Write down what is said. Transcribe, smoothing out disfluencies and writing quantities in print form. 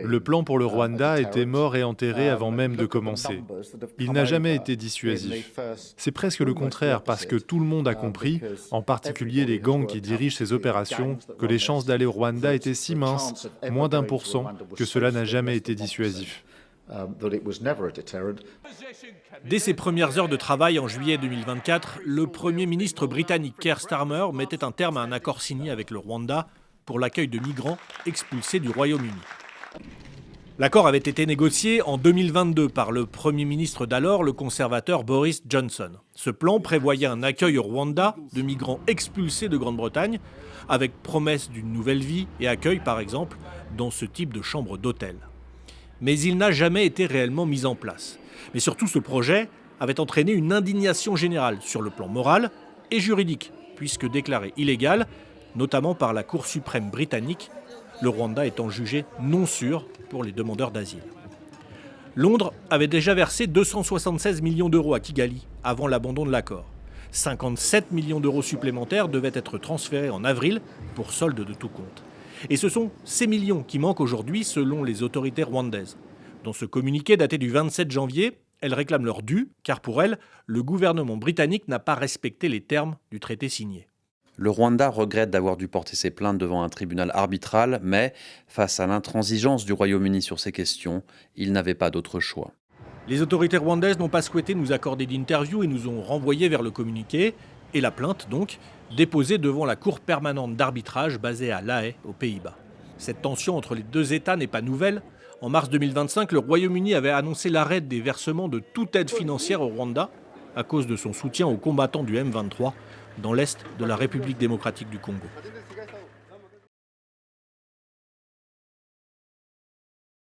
Le plan pour le Rwanda était mort et enterré avant même de commencer. Il n'a jamais été dissuasif. C'est presque le contraire, parce que tout le monde a compris, en particulier les gangs qui dirigent ces opérations, que les chances d'aller au Rwanda étaient si minces, moins d'1%, que cela n'a jamais été dissuasif. Dès ses premières heures de travail en juillet 2024, le Premier ministre britannique Keir Starmer mettait un terme à un accord signé avec le Rwanda pour l'accueil de migrants expulsés du Royaume-Uni. L'accord avait été négocié en 2022 par le Premier ministre d'alors, le conservateur Boris Johnson. Ce plan prévoyait un accueil au Rwanda de migrants expulsés de Grande-Bretagne, avec promesse d'une nouvelle vie et accueil, par exemple, dans ce type de chambre d'hôtel. Mais il n'a jamais été réellement mis en place. Mais surtout, ce projet avait entraîné une indignation générale sur le plan moral et juridique, puisque déclaré illégal, notamment par la Cour suprême britannique, le Rwanda étant jugé non sûr pour les demandeurs d'asile. Londres avait déjà versé 276 millions d'euros à Kigali avant l'abandon de l'accord. 57 millions d'euros supplémentaires devaient être transférés en avril pour solde de tout compte. Et ce sont ces millions qui manquent aujourd'hui selon les autorités rwandaises. Dans ce communiqué daté du 27 janvier, elles réclament leur dû, car pour elles, le gouvernement britannique n'a pas respecté les termes du traité signé. Le Rwanda regrette d'avoir dû porter ses plaintes devant un tribunal arbitral, mais face à l'intransigeance du Royaume-Uni sur ces questions, il n'avait pas d'autre choix. Les autorités rwandaises n'ont pas souhaité nous accorder d'interview et nous ont renvoyés vers le communiqué et la plainte, donc, déposée devant la Cour permanente d'arbitrage basée à La Haye, aux Pays-Bas. Cette tension entre les deux États n'est pas nouvelle. En mars 2025, le Royaume-Uni avait annoncé l'arrêt des versements de toute aide financière au Rwanda à cause de son soutien aux combattants du M23 dans l'est de la République démocratique du Congo.